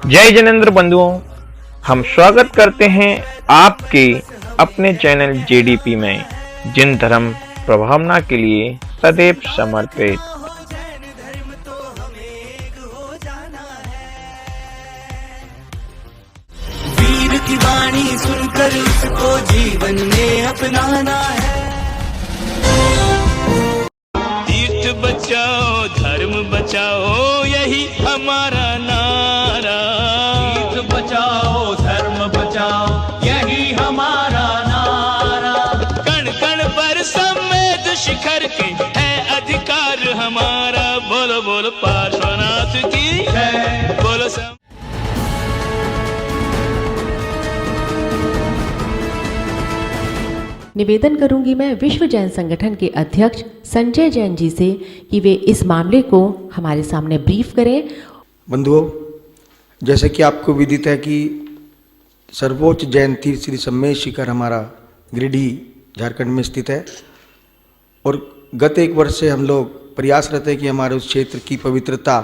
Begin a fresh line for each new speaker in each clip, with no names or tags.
जय जैनेन्द्र बंधुओं, हम स्वागत करते हैं आपके अपने चैनल जेडीपी में, जिन धर्म प्रभावना के लिए सदैव समर्पित।
वीर की वाणी सुनकर उसको जीवन में अपनाना है। तीर्थ बचाओ धर्म बचाओ यही हमारा नारा। तीर्थ बचाओ धर्म बचाओ यही हमारा नारा। कण कण पर समेत शिखर के है अधिकार हमारा। बोलो बोलो पार्श्वनाथ की जय। बोलो
निवेदन करूंगी मैं विश्व जैन संगठन के अध्यक्ष संजय जैन जी से कि वे इस मामले को हमारे सामने ब्रीफ करें।
बंधुओं, जैसे कि आपको विदित है कि सर्वोच्च जैन तीर्थ श्री सम्मेद शिखर हमारा गिरिडीह झारखंड में स्थित है और गत एक वर्ष से हम लोग प्रयासरत हैं कि हमारे उस क्षेत्र की पवित्रता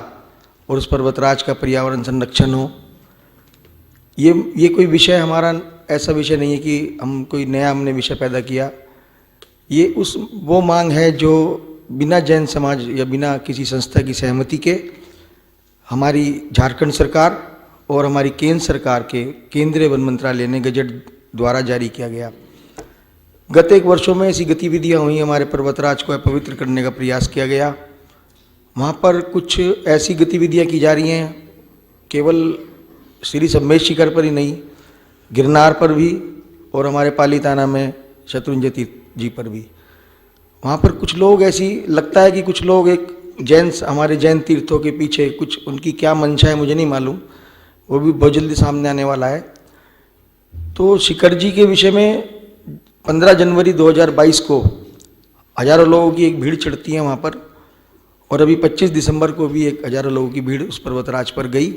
और उस पर्वतराज का पर्यावरण संरक्षण हो। ये कोई विषय हमारा ऐसा विषय नहीं है कि हम कोई नया हमने विषय पैदा किया। ये वो मांग है जो बिना जैन समाज या बिना किसी संस्था की सहमति के हमारी झारखंड सरकार और हमारी केंद्र सरकार के केंद्रीय वन मंत्रालय ने गजट द्वारा जारी किया गया। गत एक वर्षों में ऐसी गतिविधियां हुई, हमारे पर्वतराज को अपवित्र करने का प्रयास किया गया। वहाँ पर कुछ ऐसी गतिविधियां की जा रही हैं, केवल श्री सम्मेद शिखर पर ही नहीं, गिरनार पर भी और हमारे पालीताना में शत्रुंजय तीर्थ जी पर भी। वहाँ पर कुछ लोग ऐसी लगता है कि कुछ लोग एक हमारे जैन तीर्थों के पीछे कुछ उनकी क्या मंशा है मुझे नहीं मालूम, वो भी बहुत जल्दी सामने आने वाला है। तो शिखर जी के विषय में 15 जनवरी 2022 को हजारों लोगों की एक भीड़ चढ़ती है वहाँ पर, और अभी 25 दिसंबर को भी एक हजारों लोगों की भीड़ उस पर्वतराज पर गई,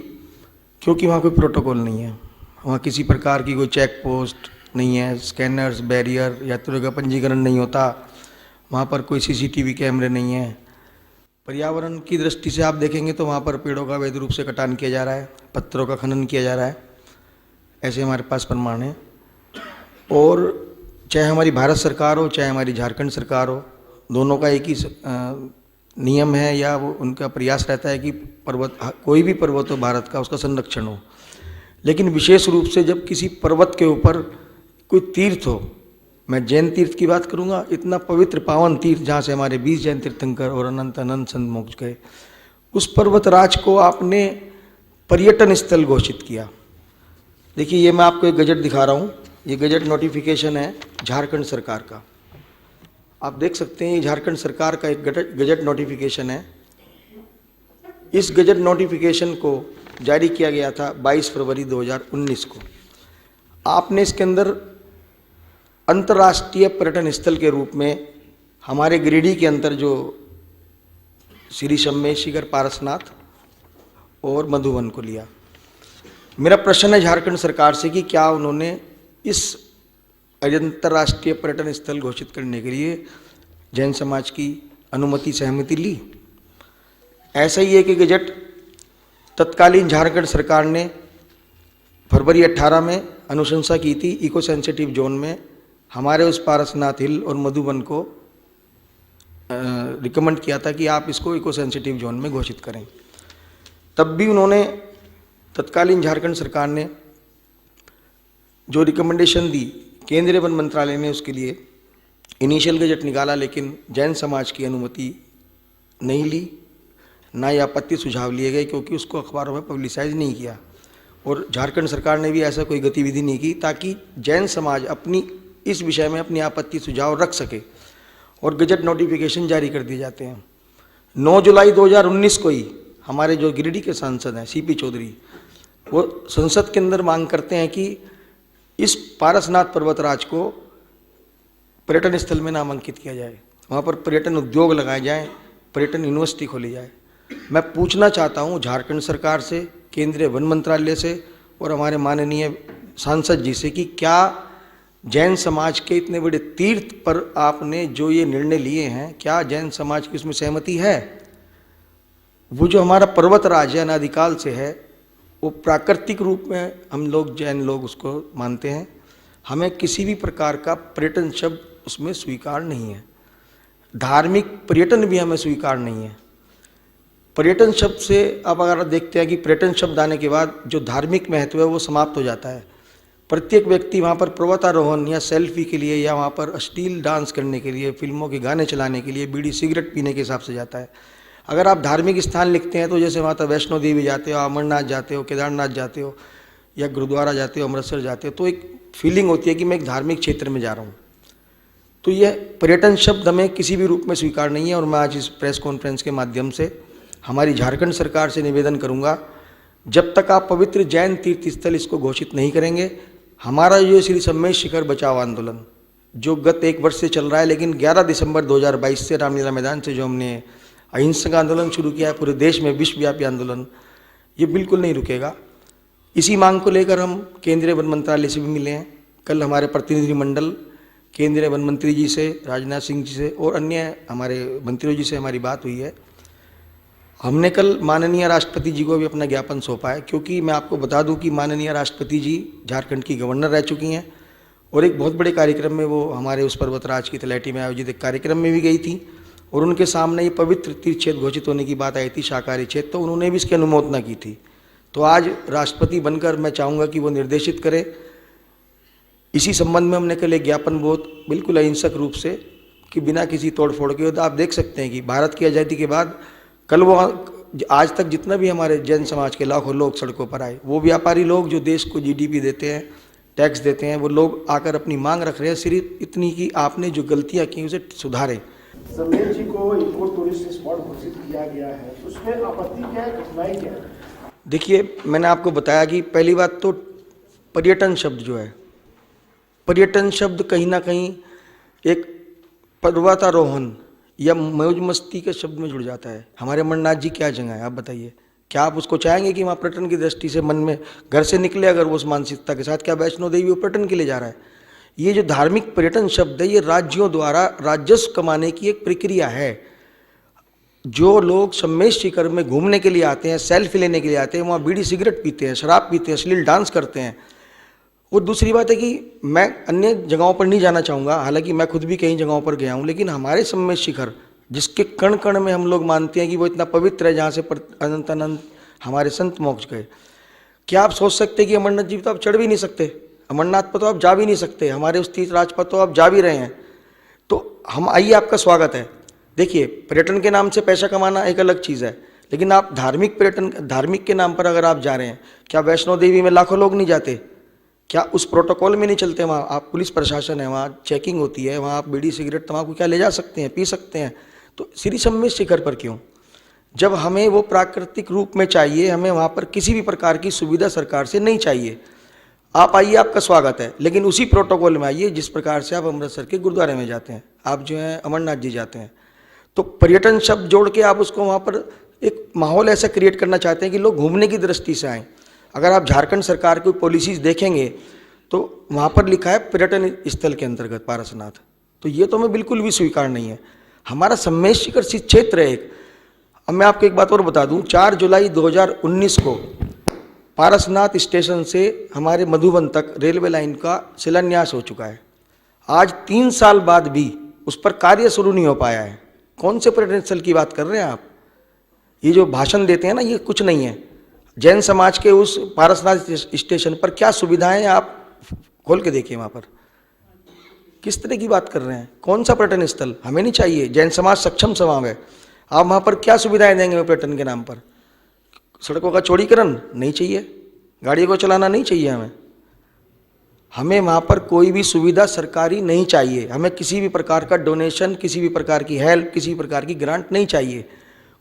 क्योंकि वहाँ कोई प्रोटोकॉल नहीं है। वहाँ किसी प्रकार की कोई चेक पोस्ट नहीं है, स्कैनर्स, बैरियर, यात्रियों का पंजीकरण नहीं होता, वहाँ पर कोई सीसीटीवी कैमरे नहीं है। पर्यावरण की दृष्टि से आप देखेंगे तो वहाँ पर पेड़ों का अवैध रूप से कटान किया जा रहा है, पत्थरों का खनन किया जा रहा है, ऐसे हमारे पास प्रमाण है। और चाहे हमारी भारत सरकार हो चाहे हमारी झारखंड सरकार हो, दोनों का एक ही नियम है या वो उनका प्रयास रहता है कि कोई भी पर्वत हो भारत का, उसका संरक्षण हो। लेकिन विशेष रूप से जब किसी पर्वत के ऊपर कोई तीर्थ हो, मैं जैन तीर्थ की बात करूंगा, इतना पवित्र पावन तीर्थ जहाँ से हमारे 20 जैन तीर्थंकर और अनंत संत मोक्ष गए, उस पर्वतराज को आपने पर्यटन स्थल घोषित किया। देखिए, ये मैं आपको एक गजट दिखा रहा हूँ, ये गजट नोटिफिकेशन है झारखंड सरकार का। आप देख सकते हैं ये झारखंड सरकार का एक गजट नोटिफिकेशन है। इस गजट नोटिफिकेशन को जारी किया गया था 22 फरवरी 2019 को। आपने इसके अंदर अंतर्राष्ट्रीय पर्यटन स्थल के रूप में हमारे गिरिडीह के अंदर जो श्री सम्मेद शिखर, पारसनाथ और मधुवन को लिया। मेरा प्रश्न है झारखंड सरकार से कि क्या उन्होंने इस अंतर्राष्ट्रीय पर्यटन स्थल घोषित करने के लिए जैन समाज की अनुमति, सहमति ली? ऐसा ही एक गजट तत्कालीन झारखंड सरकार ने फरवरी 18 में अनुशंसा की थी, इको सेंसिटिव जोन में हमारे उस पारसनाथ हिल और मधुबन को रिकमेंड किया था कि आप इसको इको सेंसिटिव जोन में घोषित करें। तब भी उन्होंने, तत्कालीन झारखंड सरकार ने जो रिकमेंडेशन दी, केंद्रीय वन मंत्रालय ने उसके लिए इनिशियल गजट निकाला, लेकिन जैन समाज की अनुमति नहीं ली, ना ही आपत्ति सुझाव लिए गए, क्योंकि उसको अखबारों में पब्लिसाइज नहीं किया। और झारखंड सरकार ने भी ऐसा कोई गतिविधि नहीं की ताकि जैन समाज अपनी इस विषय में अपनी आपत्ति सुझाव रख सके, और गजट नोटिफिकेशन जारी कर दिए जाते हैं। 9 जुलाई 2019 को ही हमारे जो गिरिडीह के सांसद हैं सीपी चौधरी, वो संसद के अंदर मांग करते हैं कि इस पारसनाथ पर्वतराज को पर्यटन स्थल में नामांकित किया जाए, वहाँ पर पर्यटन उद्योग लगाए जाएं, पर्यटन यूनिवर्सिटी खोली जाए। मैं पूछना चाहता हूँ झारखंड सरकार से, केंद्रीय वन मंत्रालय से और हमारे माननीय सांसद जी से कि क्या जैन समाज के इतने बड़े तीर्थ पर आपने जो ये निर्णय लिए हैं, क्या जैन समाज की उसमें सहमति है? वो जो हमारा पर्वतराज है अनादिकाल से है, वो प्राकृतिक रूप में हम लोग जैन लोग उसको मानते हैं। हमें किसी भी प्रकार का पर्यटन शब्द उसमें स्वीकार नहीं है। धार्मिक पर्यटन भी हमें स्वीकार नहीं है। पर्यटन शब्द से अब अगर आप देखते हैं कि पर्यटन शब्द आने के बाद जो धार्मिक महत्व है वो समाप्त हो जाता है। प्रत्येक व्यक्ति वहाँ पर पर्वतारोहण या सेल्फी के लिए या वहाँ पर अश्लील डांस करने के लिए, फिल्मों के गाने चलाने के लिए, बीड़ी सिगरेट पीने के हिसाब से जाता है। अगर आप धार्मिक स्थान लिखते हैं तो जैसे माता वैष्णो देवी जाते हो, अमरनाथ जाते हो, केदारनाथ जाते हो या गुरुद्वारा जाते हो, अमृतसर जाते हो, तो एक फीलिंग होती है कि मैं एक धार्मिक क्षेत्र में जा रहा हूँ। तो यह पर्यटन शब्द हमें किसी भी रूप में स्वीकार नहीं है। और मैं आज इस प्रेस कॉन्फ्रेंस के माध्यम से हमारी झारखंड सरकार से निवेदन करूंगा, जब तक आप पवित्र जैन तीर्थ स्थल इसको घोषित नहीं करेंगे, हमारा ये श्री सम्मेश शिखर बचाओ आंदोलन जो गत 1 वर्ष से चल रहा है, लेकिन 11 दिसंबर 2022 से रामलीला मैदान से जो हमने अहिंसक आंदोलन शुरू किया है पूरे देश में, विश्वव्यापी आंदोलन, ये बिल्कुल नहीं रुकेगा। इसी मांग को लेकर हम केंद्रीय वन मंत्रालय से भी मिले हैं। कल हमारे प्रतिनिधिमंडल केंद्रीय वन मंत्री जी से, राजनाथ सिंह जी से और अन्य हमारे मंत्रियों जी से हमारी बात हुई है। हमने कल माननीय राष्ट्रपति जी को भी अपना ज्ञापन सौंपा है, क्योंकि मैं आपको बता दूं कि माननीय राष्ट्रपति जी झारखंड की गवर्नर रह चुकी हैं और एक बहुत बड़े कार्यक्रम में वो हमारे उस पर्वतराज की तलैटी में आयोजित एक कार्यक्रम में भी गई थी और उनके सामने ये पवित्र तीर्थ क्षेत्र घोषित होने की बात आई थी, शाकाहारी क्षेत्र, तो उन्होंने भी इसकी अनुमोदना की थी। तो आज राष्ट्रपति बनकर मैं चाहूँगा कि वो निर्देशित करे। इसी संबंध में हमने कल एक ज्ञापन बहुत बिल्कुल अहिंसक रूप से कि बिना किसी तोड़फोड़ के, तो आप देख सकते हैं कि भारत की आज़ादी के बाद कल वो आज तक जितना भी हमारे जैन समाज के लाखों लोग सड़कों पर आए, वो व्यापारी लोग जो देश को जीडीपी देते हैं, टैक्स देते हैं, वो लोग आकर अपनी मांग रख रहे हैं सिर्फ इतनी कि आपने जो गलतियां की उसे सुधारें।
सम्मेश जी को इको टूरिस्ट स्पॉट घोषित किया गया है, उसमें आपत्ति क्या है, कठिनाई क्या है?
देखिए, मैंने आपको बताया कि पहली बात तो पर्यटन शब्द जो है, पर्यटन शब्द कहीं ना कहीं एक पर्वतारोहण या मौज मस्ती के शब्द में जुड़ जाता है। हमारे अमरनाथ जी क्या जगह है, आप बताइए, क्या आप उसको चाहेंगे कि वहाँ पर्यटन की दृष्टि से मन में घर से निकले अगर वो उस मानसिकता के साथ, क्या वैष्णो देवी वो पर्यटन के लिए जा रहा है? ये जो धार्मिक पर्यटन शब्द है, ये राज्यों द्वारा राजस्व कमाने की एक प्रक्रिया है। जो लोग सम्मेश शिखर में घूमने के लिए आते हैं, सेल्फी लेने के लिए आते हैं, वहाँ बीड़ी सिगरेट पीते हैं, शराब पीते हैं, अश्लील डांस करते हैं। और दूसरी बात है कि मैं अन्य जगहों पर नहीं जाना चाहूँगा, हालांकि मैं खुद भी कई जगहों पर गया हूँ, लेकिन हमारे सम्मेश शिखर जिसके कण कण में हम लोग मानते हैं कि वो इतना पवित्र है, जहाँ से अनंत अनंत हमारे संत मोक्ष गए, क्या आप सोच सकते हैं कि अमरनाथ जी तो आप चढ़ भी नहीं सकते, अमरनाथ पर तो आप जा भी नहीं सकते, हमारे उस तीर्थराज पर तो आप जा भी रहे हैं। तो हम आइए, आपका स्वागत है। देखिए, पर्यटन के नाम से पैसा कमाना एक अलग चीज़ है, लेकिन आप धार्मिक पर्यटन, धार्मिक के नाम पर अगर आप जा रहे हैं, क्या वैष्णो देवी में लाखों लोग नहीं जाते? क्या उस प्रोटोकॉल में नहीं चलते? वहाँ आप पुलिस प्रशासन है, वहाँ चेकिंग होती है, वहाँ आप बीड़ी सिगरेट तम्बाकू क्या ले जा सकते हैं, पी सकते हैं। तो श्री सम्मेश शिखर पर क्यों? जब हमें वो प्राकृतिक रूप में चाहिए, हमें वहाँ पर किसी भी प्रकार की सुविधा सरकार से नहीं चाहिए। आप आइए, आपका स्वागत है, लेकिन उसी प्रोटोकॉल में आइए जिस प्रकार से आप अमृतसर के गुरुद्वारे में जाते हैं, आप जो है अमरनाथ जी जाते हैं। तो पर्यटन शब्द जोड़ के आप उसको वहाँ पर एक माहौल ऐसा क्रिएट करना चाहते हैं कि लोग घूमने की दृष्टि से आएँ। अगर आप झारखंड सरकार की पॉलिसीज देखेंगे तो वहाँ पर लिखा है पर्यटन स्थल के अंतर्गत पारसनाथ, तो ये तो हमें बिल्कुल भी स्वीकार नहीं है। हमारा सम्मेश शिखर क्षेत्र है एक। अब मैं आपको एक बात और बता दूं, 4 जुलाई 2019 को पारसनाथ स्टेशन से हमारे मधुबन तक रेलवे लाइन का शिलान्यास हो चुका है। आज 3 साल बाद भी उस पर कार्य शुरू नहीं हो पाया है। कौन से पर्यटन स्थल की बात कर रहे हैं आप? ये जो भाषण देते हैं ना, ये कुछ नहीं है। जैन समाज के उस पारसनाथ स्टेशन पर क्या सुविधाएं हैं, आप खोल के देखिए वहाँ पर किस तरह की बात कर रहे हैं। कौन सा पर्यटन स्थल? हमें नहीं चाहिए। जैन समाज सक्षम समाज है, आप वहाँ पर क्या सुविधाएं देंगे पर्यटन के नाम पर? सड़कों का चौड़ीकरण नहीं चाहिए, गाड़ी को चलाना नहीं चाहिए हमें वहाँ पर कोई भी सुविधा सरकारी नहीं चाहिए। हमें किसी भी प्रकार का डोनेशन, किसी भी प्रकार की हेल्प, किसी भी प्रकार की ग्रांट नहीं चाहिए।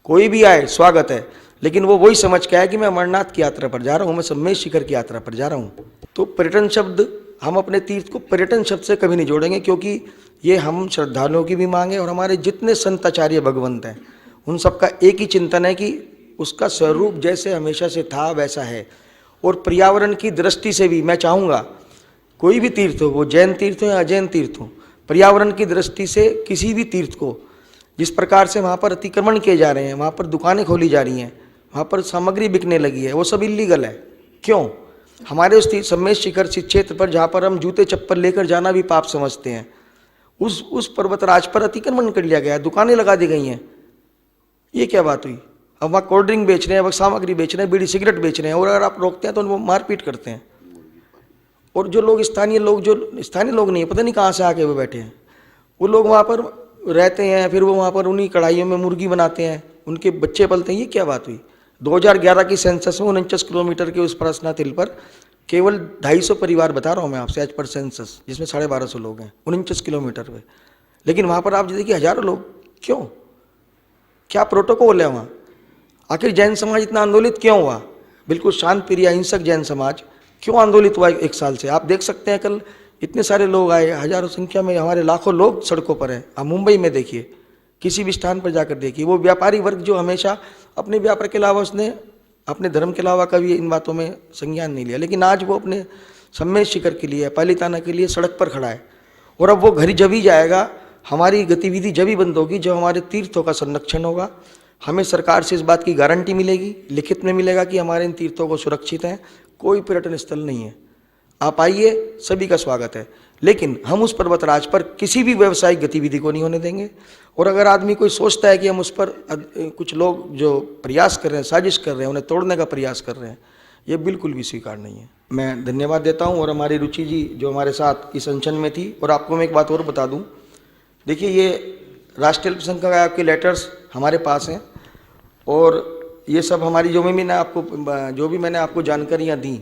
कोई भी आए स्वागत है, लेकिन वो वही समझ के आए कि मैं अमरनाथ की यात्रा पर जा रहा हूँ, मैं सम्मेश शिखर की यात्रा पर जा रहा हूँ। तो पर्यटन शब्द, हम अपने तीर्थ को पर्यटन शब्द से कभी नहीं जोड़ेंगे, क्योंकि ये हम श्रद्धालुओं की भी मांग है और हमारे जितने संत आचार्य भगवंत हैं उन सबका एक ही चिंतन है कि उसका स्वरूप जैसे हमेशा से था वैसा है। और पर्यावरण की दृष्टि से भी मैं चाहूँगा कोई भी तीर्थ हो, वो जैन तीर्थ हो या अजैन तीर्थ हो, पर्यावरण की दृष्टि से किसी भी तीर्थ को, जिस प्रकार से वहाँ पर अतिक्रमण किए जा रहे हैं, वहाँ पर दुकानें खोली जा रही हैं, वहाँ पर सामग्री बिकने लगी है, वो सब इलीगल है। क्यों? हमारे उस सम्मेद शिखर क्षेत्र पर जहाँ पर हम जूते चप्पल लेकर जाना भी पाप समझते हैं, उस पर्वतराज पर अतिक्रमण कर लिया गया है, दुकानें लगा दी गई हैं। ये क्या बात हुई? अब वहाँ कोल्ड ड्रिंक बेच रहे हैं, वहाँ सामग्री बेच रहे हैं, बीड़ी सिगरेट बेच रहे हैं, और अगर आप रोकते हैं तो उनको मारपीट करते हैं। और जो लोग स्थानीय लोग नहीं, पता नहीं कहाँ से आके वो बैठे हैं, वो लोग वहाँ पर रहते हैं, फिर वो वहाँ पर उन्हीं कढ़ाइयों में मुर्गी बनाते हैं, उनके बच्चे पलते हैं। ये क्या बात हुई? 2011 की सेंसस में 49 किलोमीटर के उस परसनाथ हिल पर केवल 250 परिवार, बता रहा हूँ मैं आपसे, एज पर सेंसस, जिसमें 1250 लोग हैं 49 किलोमीटर पे। लेकिन वहाँ पर आप देखिए हजारों लोग। क्यों? क्या प्रोटोकॉल है वहाँ? आखिर जैन समाज इतना आंदोलित क्यों हुआ? बिल्कुल शांत प्रिय अहिंसक जैन समाज क्यों आंदोलित हुआ 1 साल से? आप देख सकते हैं कल इतने सारे लोग आए, हजारों संख्या में, हमारे लाखों लोग सड़कों पर हैं। आप मुंबई में देखिए, किसी भी स्थान पर जाकर देखिए, वो व्यापारी वर्ग जो हमेशा अपने व्यापार के अलावा, उसने अपने धर्म के अलावा कभी इन बातों में संज्ञान नहीं लिया, लेकिन आज वो अपने सम्मेद शिखर के लिए, पालीताना के लिए सड़क पर खड़ा है। और अब वो घर जब ही जाएगा, हमारी गतिविधि जब ही बंद होगी जब हमारे तीर्थों का संरक्षण होगा। हमें सरकार से इस बात की गारंटी मिलेगी, लिखित में मिलेगा कि हमारे इन तीर्थों को सुरक्षित हैं, कोई पर्यटन स्थल नहीं है, आप आइए, सभी का स्वागत है। लेकिन हम उस पर्वतराज पर किसी भी व्यावसायिक गतिविधि को नहीं होने देंगे। और अगर आदमी कोई सोचता है कि हम उस पर कुछ लोग जो प्रयास कर रहे हैं, साजिश कर रहे हैं, उन्हें तोड़ने का प्रयास कर रहे हैं, ये बिल्कुल भी स्वीकार नहीं है। मैं धन्यवाद देता हूँ। और हमारी रुचि जी जो हमारे साथ इस अनशन में थी। और आपको मैं एक बात और बता दूँ, देखिए ये राष्ट्रीय अल्पसंख्यक आयोग के लेटर्स हमारे पास हैं, और ये सब हमारी जो भी मैंने आपको जानकारियाँ दी,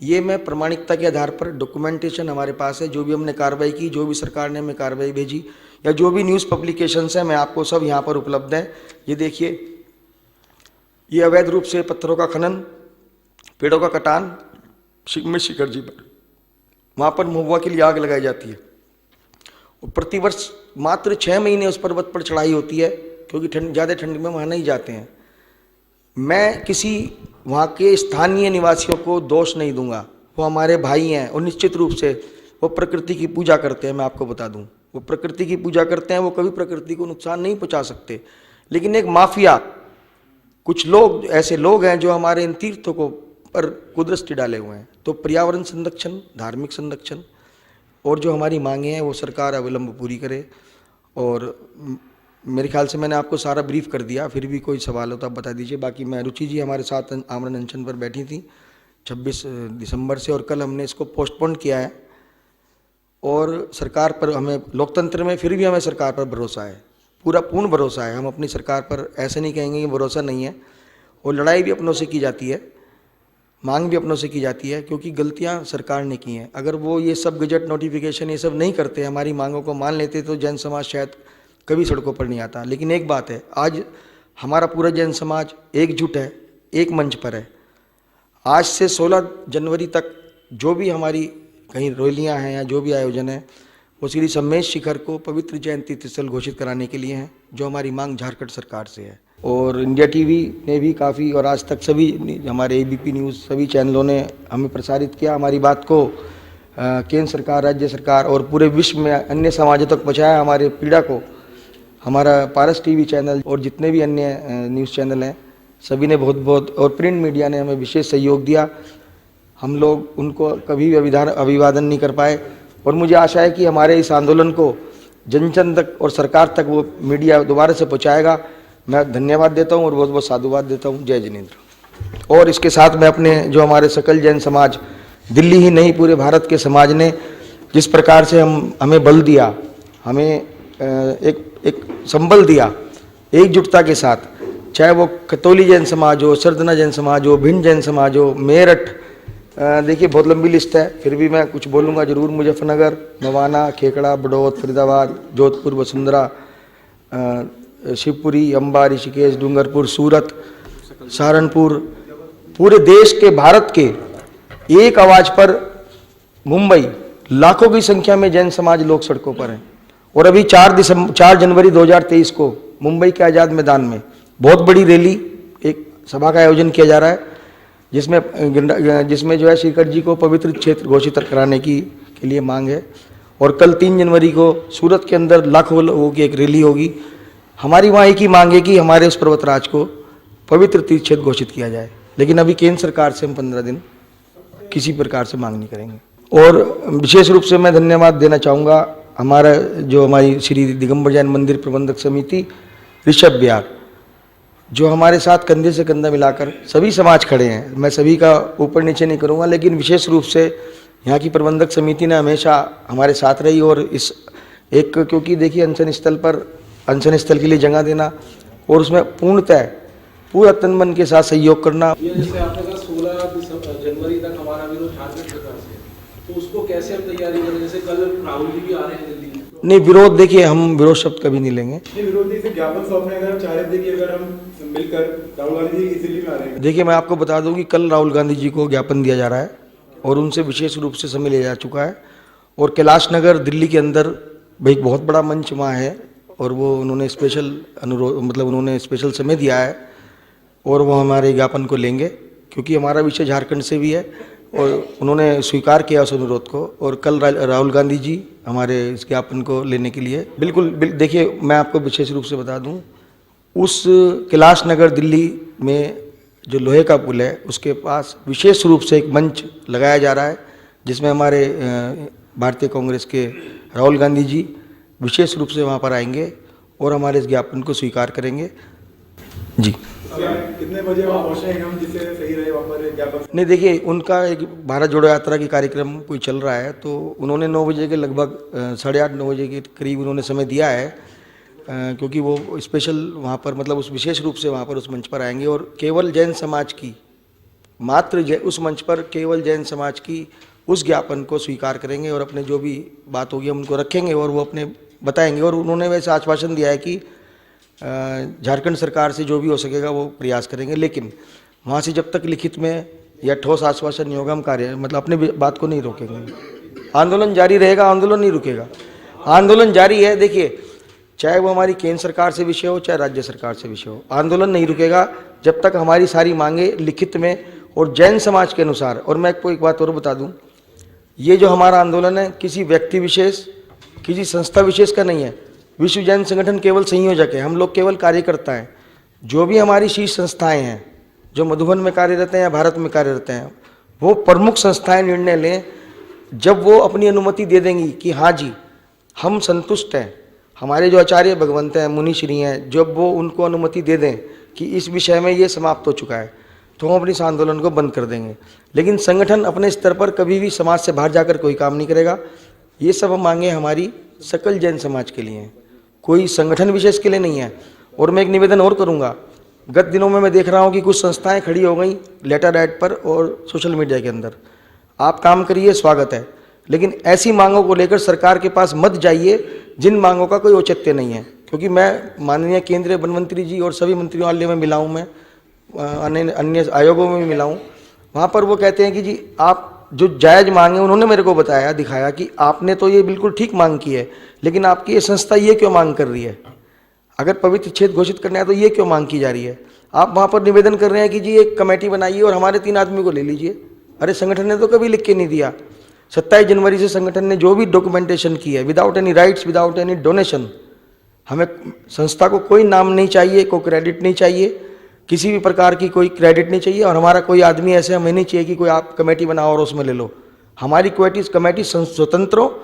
ये मैं प्रमाणिकता के आधार पर, डॉक्यूमेंटेशन हमारे पास है, जो भी हमने कार्रवाई की, जो भी सरकार ने हमें कार्रवाई भेजी, या जो भी न्यूज़ पब्लिकेशंस हैं, मैं आपको सब यहाँ पर उपलब्ध है। ये देखिए, ये अवैध रूप से पत्थरों का खनन, पेड़ों का कटान सम्मेद शिखर जी पर, वहाँ पर महुआ के लिए आग लगाई जाती है। और प्रतिवर्ष मात्र 6 महीने उस पर्वत पर चढ़ाई होती है, क्योंकि ज़्यादा ठंड में वहाँ नहीं जाते हैं। मैं किसी वहाँ के स्थानीय निवासियों को दोष नहीं दूंगा, वो हमारे भाई हैं, और निश्चित रूप से वो प्रकृति की पूजा करते हैं। मैं आपको बता दूं, वो प्रकृति की पूजा करते हैं, वो कभी प्रकृति को नुकसान नहीं पहुँचा सकते। लेकिन एक माफिया, कुछ लोग ऐसे लोग हैं जो हमारे इन तीर्थों को पर कुदृष्टि डाले हुए हैं। तो पर्यावरण संरक्षण, धार्मिक संरक्षण, और जो हमारी मांगे हैं वो सरकार अविलंब पूरी करे। और मेरे ख्याल से मैंने आपको सारा ब्रीफ कर दिया, फिर भी कोई सवाल हो तो आप बता दीजिए। बाकी मैं रुचि जी हमारे साथ आमरण अनशन पर बैठी थी 26 दिसंबर से, और कल हमने इसको पोस्टपोन किया है। और सरकार पर, हमें लोकतंत्र में फिर भी हमें सरकार पर भरोसा है, पूर्ण भरोसा है। हम अपनी सरकार पर ऐसे नहीं कहेंगे कि भरोसा नहीं है। और लड़ाई भी अपनों से की जाती है, मांग भी अपनों से की जाती है, क्योंकि गलतियां सरकार ने की हैं। अगर वो ये सब गजट नोटिफिकेशन ये सब नहीं करते, हमारी मांगों को मान लेते, तो जैन समाज शायद कभी सड़कों पर नहीं आता। लेकिन एक बात है, आज हमारा पूरा जैन समाज एकजुट है, एक मंच पर है। आज से 16 जनवरी तक जो भी हमारी कहीं रैलियां हैं या जो भी आयोजन है, वो श्री सम्मेद शिखर को पवित्र जैन तीर्थस्थल घोषित कराने के लिए हैं, जो हमारी मांग झारखंड सरकार से है। और इंडिया टीवी ने भी काफ़ी, और आज तक सभी हमारे ABP न्यूज़, सभी चैनलों ने हमें प्रसारित किया, हमारी बात को केंद्र सरकार, राज्य सरकार और पूरे विश्व में अन्य समाजों तक पहुँचाया हमारे पीड़ा को। हमारा पारस TV चैनल और जितने भी अन्य न्यूज़ चैनल हैं, सभी ने बहुत, और प्रिंट मीडिया ने हमें विशेष सहयोग दिया। हम लोग उनको कभी भी अभिवादन नहीं कर पाए, और मुझे आशा है कि हमारे इस आंदोलन को जन जन तक और सरकार तक वो मीडिया दोबारा से पहुंचाएगा। मैं धन्यवाद देता हूं और बहुत बहुत साधुवाद देता हूं। जय जिनेंद्र। और इसके साथ में अपने जो हमारे सकल जैन समाज, दिल्ली ही नहीं पूरे भारत के समाज ने जिस प्रकार से हमें बल दिया, हमें एक संबल दिया एकजुटता के साथ, चाहे वो कतोली जैन समाज हो, सरदना जैन समाज हो, भिंड जैन समाज हो, मेरठ, देखिए बहुत लंबी लिस्ट है, फिर भी मैं कुछ बोलूँगा जरूर। मुजफ्फरनगर, मवाना, खेकड़ा, बड़ौत, फरीदाबाद, जोधपुर, वसुंधरा, शिवपुरी, अम्बा, ऋषिकेश, डूंगरपुर, सूरत, सहारनपुर, पूरे देश के, भारत के एक आवाज़ पर मुंबई, लाखों की संख्या में जैन समाज लोग सड़कों पर हैं। और अभी 4 जनवरी 2023 को मुंबई के आज़ाद मैदान में बहुत बड़ी रैली, एक सभा का आयोजन किया जा रहा है, जिसमें जो है शिखर जी को पवित्र क्षेत्र घोषित कराने के लिए मांग है। और कल 3 जनवरी को सूरत के अंदर लाखों लोगों की एक रैली होगी। हमारी वहाँ एक ही मांग है कि हमारे उस पर्वतराज को पवित्र तीर्थ क्षेत्र घोषित किया जाए। लेकिन अभी केंद्र सरकार से हम 15 दिन किसी प्रकार से मांग नहीं करेंगे। और विशेष रूप से मैं धन्यवाद देना चाहूँगा हमारी श्री दिगंबर जैन मंदिर प्रबंधक समिति ऋषभ बिहार, जो हमारे साथ कंधे से कंधा मिलाकर सभी समाज खड़े हैं। मैं सभी का ऊपर नीचे नहीं करूँगा, लेकिन विशेष रूप से यहाँ की प्रबंधक समिति ने हमेशा हमारे साथ रही। और इस एक, क्योंकि देखिए अनशन स्थल के लिए जगह देना और उसमें पूरा तन मन के साथ सहयोग करना।
ये जैसे आपने कहा 16 जनवरी तक हमारा विरोध झारखंड सरकार से, तो उसको कैसे हम तैयारी करें? जैसे कल राहुल जी भी आ रहे हैं दिल्ली में।
नहीं, विरोध देखिए हम विरोध शब्द कभी नहीं लेंगे।
ये विरोधी से ज्ञापन सौंपने अगर हम चाह रहे थे कि अगर हम मिलकर राहुल गांधी जी दिल्ली में आ रहे हैं। देखिए
मैं आपको बता दूं कि कल राहुल गांधी जी को ज्ञापन दिया जा रहा है और उनसे विशेष रूप से समय लिया जा चुका है। और कैलाश नगर दिल्ली के अंदर भाई बहुत बड़ा मंच वहाँ है और वो उन्होंने स्पेशल अनुरोध, मतलब उन्होंने स्पेशल समय दिया है और वो हमारे ज्ञापन को लेंगे, क्योंकि हमारा विषय झारखंड से भी है और उन्होंने स्वीकार किया उस अनुरोध को। और कल राहुल गांधी जी हमारे इस ज्ञापन को लेने के लिए बिल्कुल देखिए मैं आपको विशेष रूप से बता दूं, उस कैलाश नगर दिल्ली में जो लोहे का पुल है उसके पास विशेष रूप से एक मंच लगाया जा रहा है, जिसमें हमारे भारतीय कांग्रेस के राहुल गांधी जी विशेष रूप से वहाँ पर आएंगे और हमारे इस ज्ञापन को स्वीकार करेंगे। जी,
कितने बजे वहाँ पहुँचेंगे हम, जिससे सही रहे वहाँ पर ज्ञापन?
नहीं, देखिए उनका एक भारत जोड़ो यात्रा की कार्यक्रम कोई चल रहा है, तो उन्होंने 9 बजे के लगभग 8:30-9 बजे के करीब उन्होंने समय दिया है, क्योंकि वो स्पेशल वहाँ पर, मतलब उस विशेष रूप से वहाँ पर उस मंच पर आएंगे और केवल जैन समाज की उस मंच पर केवल जैन समाज की उस ज्ञापन को स्वीकार करेंगे और अपने जो भी बात होगी हम उनको रखेंगे और वो अपने बताएंगे। और उन्होंने वैसे आश्वासन दिया है कि झारखंड सरकार से जो भी हो सकेगा वो प्रयास करेंगे, लेकिन वहाँ से जब तक लिखित में या ठोस आश्वासन नहीं होगा हम मतलब अपने बात को नहीं रोकेंगे। आंदोलन जारी रहेगा, आंदोलन नहीं रुकेगा, आंदोलन जारी है। देखिए चाहे वो हमारी केंद्र सरकार से विषय हो चाहे राज्य सरकार से विषय हो, आंदोलन नहीं रुकेगा जब तक हमारी सारी मांगे लिखित में और जैन समाज के अनुसार। और मैं आपको एक बात और बता दूं, ये जो हमारा आंदोलन है किसी व्यक्ति विशेष, किसी संस्था विशेष का नहीं है। विश्व जैन संगठन केवल संयोजक है, हम लोग केवल कार्यकर्ता हैं। जो भी हमारी शीर्ष संस्थाएं हैं जो मधुबन में कार्यरत हैं या भारत में कार्यरत हैं, वो प्रमुख संस्थाएं निर्णय लें, जब वो अपनी अनुमति दे देंगी कि हाँ जी हम संतुष्ट हैं, हमारे जो आचार्य भगवंत हैं, मुनिश्री हैं, जब वो उनको अनुमति दे दें कि इस विषय में ये समाप्त हो चुका है, तो हम अपने इस आंदोलन को बंद कर देंगे। लेकिन संगठन अपने स्तर पर कभी भी समाज से बाहर जाकर कोई काम नहीं करेगा। ये सब मांगे हमारी सकल जैन समाज के लिए हैं, कोई संगठन विशेष के लिए नहीं है। और मैं एक निवेदन और करूँगा, गत दिनों में मैं देख रहा हूँ कि कुछ संस्थाएं खड़ी हो गई लेटर एड पर और सोशल मीडिया के अंदर। आप काम करिए, स्वागत है, लेकिन ऐसी मांगों को लेकर सरकार के पास मत जाइए जिन मांगों का कोई औचित्य नहीं है। क्योंकि मैं माननीय केंद्रीय वन मंत्री जी और सभी मंत्रिमंडल में मिला हूँ, मैं अन्य आयोगों में भी मिला हूँ, वहाँ पर वो कहते हैं कि जी आप जो जायज़ मांगे, उन्होंने मेरे को बताया, दिखाया कि आपने तो ये बिल्कुल ठीक मांग की है, लेकिन आपकी ये संस्था ये क्यों मांग कर रही है? अगर पवित्र क्षेत्र घोषित करना है तो ये क्यों मांग की जा रही है? आप वहाँ पर निवेदन कर रहे हैं कि जी एक कमेटी बनाइए और हमारे 3 आदमी को ले लीजिए। अरे संगठन ने तो कभी लिख के नहीं दिया। 27 जनवरी से संगठन ने जो भी डॉक्यूमेंटेशन की है, without any rights, without any donation, हमें संस्था को कोई नाम नहीं चाहिए, कोई क्रेडिट नहीं चाहिए, किसी भी प्रकार की कोई क्रेडिट नहीं चाहिए। और हमारा कोई आदमी ऐसे हमें नहीं चाहिए कि कोई आप कमेटी बनाओ और उसमें ले लो। हमारी कमेटी स्वतंत्र हो,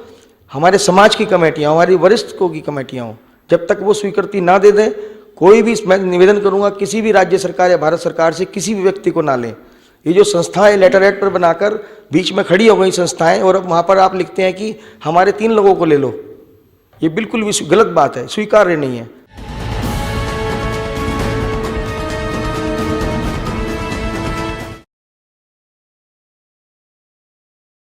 हमारे समाज की कमेटियाँ, हमारी वरिष्ठों की कमेटियाँ हों। जब तक वो स्वीकृति ना दे दें, कोई भी, मैं निवेदन करूँगा किसी भी राज्य सरकार या भारत सरकार से किसी भी व्यक्ति को ना लें। ये जो संस्थाएं लेटर हेड पर बनाकर बीच में खड़ी हो गई संस्थाएं और अब वहाँ पर आप लिखते हैं कि हमारे 3 लोगों को ले लो, ये बिल्कुल भी गलत बात है, स्वीकार्य नहीं है।